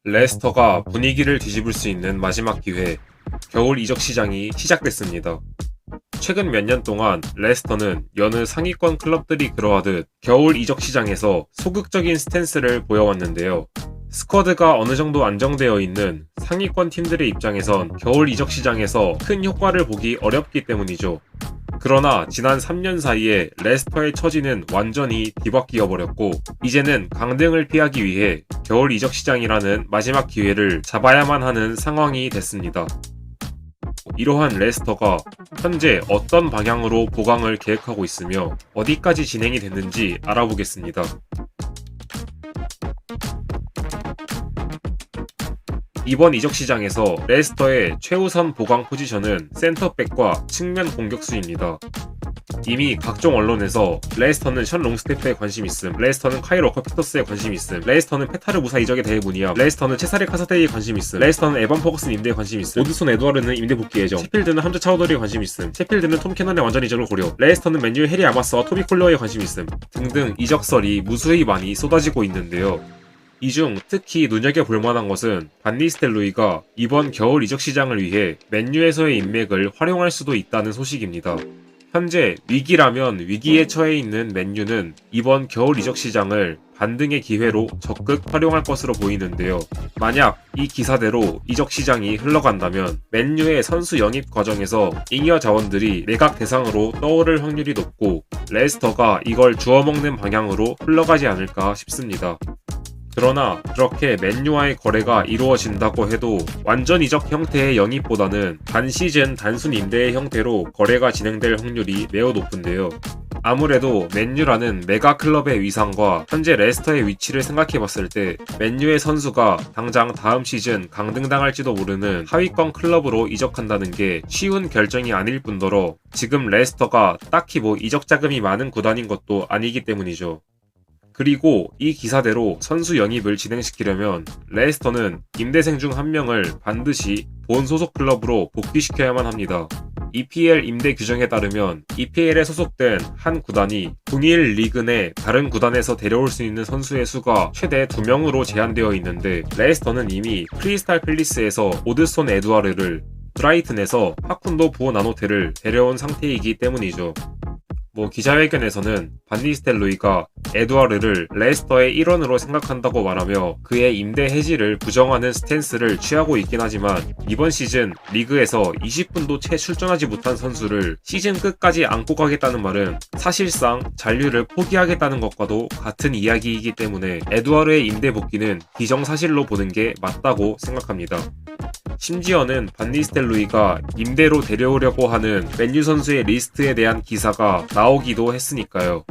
레스터가 분위기를 뒤집을 수 있는 마지막 기회, 겨울 이적 시장이 시작됐습니다. 최근 몇 년 동안 레스터는 여느 상위권 클럽들이 그러하듯 겨울 이적 시장에서 소극적인 스탠스를 보여왔는데요. 스쿼드가 어느 정도 안정되어 있는 상위권 팀들의 입장에선 겨울 이적 시장에서 큰 효과를 보기 어렵기 때문이죠. 그러나 지난 3년 사이에 레스터의 처지는 완전히 뒤바뀌어 버렸고, 이제는 강등을 피하기 위해 겨울 이적 시장이라는 마지막 기회를 잡아야만 하는 상황이 됐습니다. 이러한 레스터가 현재 어떤 방향으로 보강을 계획하고 있으며 어디까지 진행이 됐는지 알아보겠습니다. 이번 이적 시장에서 레스터의 최우선 보강 포지션은 센터백과 측면 공격수입니다. 이미 각종 언론에서 레스터는 션 롱스태프에 관심 있음, 레스터는 카일 워커 피터스에 관심 있음, 레스터는 페타르 무사 이적에 대해 문의함, 레스터는 체사레 카사테이에 관심 있음, 레스터는 에반 퍼거슨 임대에 관심 있음, 오드손 에드와르는 임대 복귀 예정, 셰필드는 함자 차우더리에 관심 있음, 셰필드는 톰 캐넌의 완전 이적을 고려, 레스터는 맨유의 해리 아마스와 토비 콜러에 관심 있음 등등 이적설이 무수히 많이 쏟아지고 있는데요. 이 중 특히 눈여겨볼 만한 것은 반 니스텔로이가 이번 겨울 이적 시장을 위해 맨유에서의 인맥을 활용할 수도 있다는 소식입니다. 현재 위기라면 위기에 처해 있는 맨유는 이번 겨울 이적 시장을 반등의 기회로 적극 활용할 것으로 보이는데요. 만약 이 기사대로 이적 시장이 흘러간다면 맨유의 선수 영입 과정에서 잉여 자원들이 매각 대상으로 떠오를 확률이 높고, 레스터가 이걸 주워먹는 방향으로 흘러가지 않을까 싶습니다. 그러나 그렇게 맨유와의 거래가 이루어진다고 해도 완전 이적 형태의 영입보다는 반 시즌 단순 임대의 형태로 거래가 진행될 확률이 매우 높은데요. 아무래도 맨유라는 메가 클럽의 위상과 현재 레스터의 위치를 생각해봤을 때 맨유의 선수가 당장 다음 시즌 강등당할지도 모르는 하위권 클럽으로 이적한다는 게 쉬운 결정이 아닐 뿐더러 지금 레스터가 딱히 이적 자금이 많은 구단인 것도 아니기 때문이죠. 그리고 이 기사대로 선수 영입을 진행시키려면 레스터는 임대생 중 한 명을 반드시 본 소속 클럽으로 복귀시켜야만 합니다. EPL 임대 규정에 따르면 EPL에 소속된 한 구단이 동일 리그 내 다른 구단에서 데려올 수 있는 선수의 수가 최대 2명으로 제한되어 있는데, 레스터는 이미 크리스탈 팰리스에서 오드손 에드와르를, 브라이튼에서 파쿤도 부오나노테를 데려온 상태이기 때문이죠. 기자회견에서는 반 니스텔로이가 에드와르를 레스터의 일원으로 생각한다고 말하며 그의 임대 해지를 부정하는 스탠스를 취하고 있긴 하지만, 이번 시즌 리그에서 20분도 채 출전하지 못한 선수를 시즌 끝까지 안고 가겠다는 말은 사실상 잔류를 포기하겠다는 것과도 같은 이야기이기 때문에 에드와르의 임대 복귀는 기정사실로 보는 게 맞다고 생각합니다. 심지어는 반 니스텔로이가 임대로 데려오려고 하는 맨유 선수의 리스트에 대한 기사가 나오기도 했으니까요.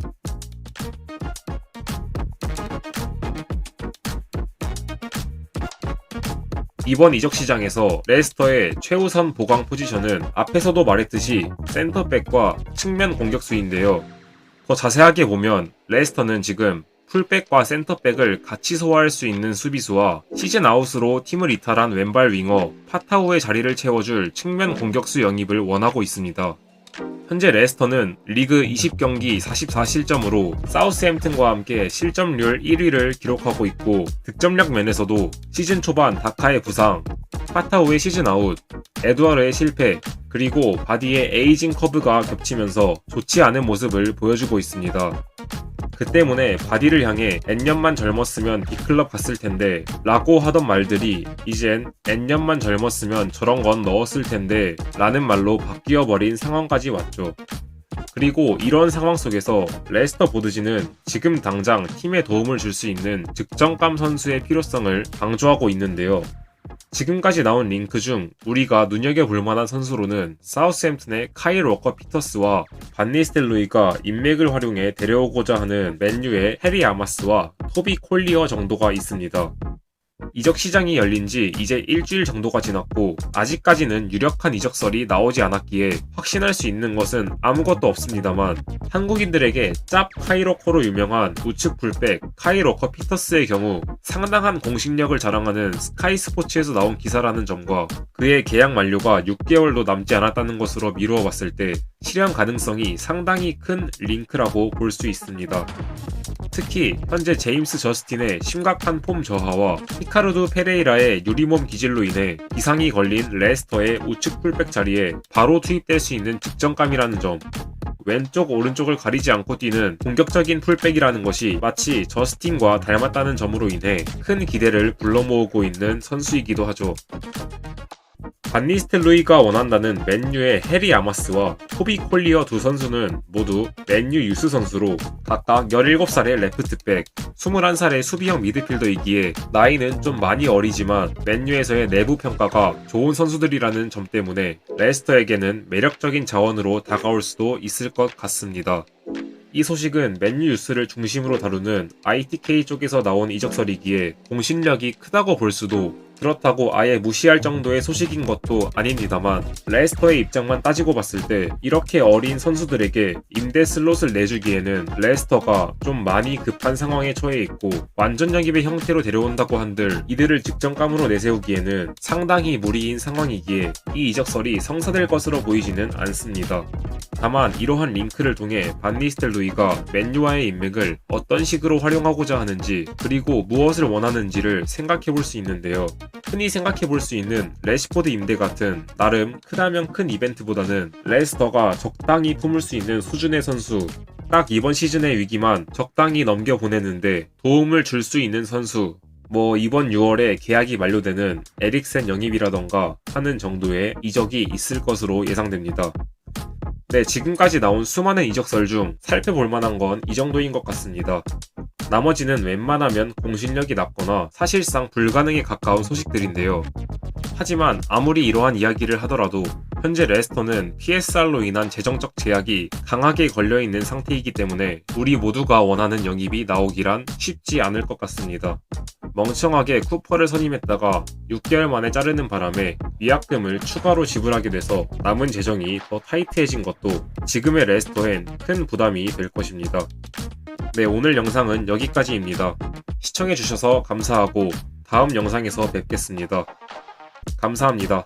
이번 이적 시장에서 레스터의 최우선 보강 포지션은 앞에서도 말했듯이 센터백과 측면 공격수인데요. 더 자세하게 보면 레스터는 지금 풀백과 센터백을 같이 소화할 수 있는 수비수와 시즌 아웃으로 팀을 이탈한 왼발 윙어 파타우의 자리를 채워줄 측면 공격수 영입을 원하고 있습니다. 현재 레스터는 리그 20경기 44실점으로 사우스햄튼과 함께 실점률 1위를 기록하고 있고, 득점력 면에서도 시즌 초반 다카의 부상, 파타우의 시즌 아웃, 에드와르의 실패, 그리고 바디의 에이징 커브가 겹치면서 좋지 않은 모습을 보여주고 있습니다. 그 때문에 바디를 향해 N년만 젊었으면 B클럽 갔을 텐데 라고 하던 말들이 이젠 N년만 젊었으면 저런 건 넣었을 텐데 라는 말로 바뀌어버린 상황까지 왔죠. 그리고 이런 상황 속에서 레스터 보드지는 지금 당장 팀에 도움을 줄 수 있는 득점감 선수의 필요성을 강조하고 있는데요. 지금까지 나온 링크 중 우리가 눈여겨볼 만한 선수로는 사우스햄튼의 카일 워커 피터스와 반 니스텔로이가 인맥을 활용해 데려오고자 하는 맨유의 해리 아마스와 토비 콜리어 정도가 있습니다. 이적 시장이 열린 지 이제 일주일 정도가 지났고 아직까지는 유력한 이적설이 나오지 않았기에 확신할 수 있는 것은 아무것도 없습니다만, 한국인들에게 짭 카이로커로 유명한 우측 풀백 카이로커 피터스의 경우 상당한 공식력을 자랑하는 스카이 스포츠에서 나온 기사라는 점과 그의 계약 만료가 6개월도 남지 않았다는 것으로 미루어 봤을 때 실현 가능성이 상당히 큰 링크라고 볼 수 있습니다. 특히 현재 제임스 저스틴의 심각한 폼 저하와 히카르두 페레이라의 유리몸 기질로 인해 기상이 걸린 레스터의 우측 풀백 자리에 바로 투입될 수 있는 직정감이라는 점, 왼쪽 오른쪽을 가리지 않고 뛰는 공격적인 풀백이라는 것이 마치 저스틴과 닮았다는 점으로 인해 큰 기대를 불러 모으고 있는 선수이기도 하죠. 반 니스텔로이가 원한다는 맨유의 해리 아마스와 토비 콜리어 두 선수는 모두 맨유 유스 선수로 각각 17살의 레프트백, 21살의 수비형 미드필더이기에 나이는 좀 많이 어리지만 맨유에서의 내부 평가가 좋은 선수들이라는 점 때문에 레스터에게는 매력적인 자원으로 다가올 수도 있을 것 같습니다. 이 소식은 맨유 유스를 중심으로 다루는 ITK 쪽에서 나온 이적설이기에 공신력이 크다고 볼 수도, 그렇다고 아예 무시할 정도의 소식인 것도 아닙니다만, 레스터의 입장만 따지고 봤을 때 이렇게 어린 선수들에게 임대 슬롯을 내주기에는 레스터가 좀 많이 급한 상황에 처해 있고, 완전 영입의 형태로 데려온다고 한들 이들을 직전감으로 내세우기에는 상당히 무리인 상황이기에 이 이적설이 성사될 것으로 보이지는 않습니다. 다만 이러한 링크를 통해 반 니스텔로이가 맨유와의 인맥을 어떤 식으로 활용하고자 하는지, 그리고 무엇을 원하는지를 생각해볼 수 있는데요. 흔히 생각해볼 수 있는 레시포드 임대 같은 나름 크다면 큰 이벤트보다는 레스터가 적당히 품을 수 있는 수준의 선수, 딱 이번 시즌의 위기만 적당히 넘겨보내는데 도움을 줄 수 있는 선수, 이번 6월에 계약이 만료되는 에릭센 영입이라던가 하는 정도의 이적이 있을 것으로 예상됩니다. 네, 지금까지 나온 수많은 이적설 중 살펴볼 만한 건 이 정도인 것 같습니다. 나머지는 웬만하면 공신력이 낮거나 사실상 불가능에 가까운 소식들인데요. 하지만 아무리 이러한 이야기를 하더라도 현재 레스터는 PSR로 인한 재정적 제약이 강하게 걸려있는 상태이기 때문에 우리 모두가 원하는 영입이 나오기란 쉽지 않을 것 같습니다. 멍청하게 쿠퍼를 선임했다가 6개월 만에 자르는 바람에 위약금을 추가로 지불하게 돼서 남은 재정이 더 타이트해진 것도 지금의 레스터엔 큰 부담이 될 것입니다. 네, 오늘 영상은 여기까지입니다. 시청해주셔서 감사하고 다음 영상에서 뵙겠습니다. 감사합니다.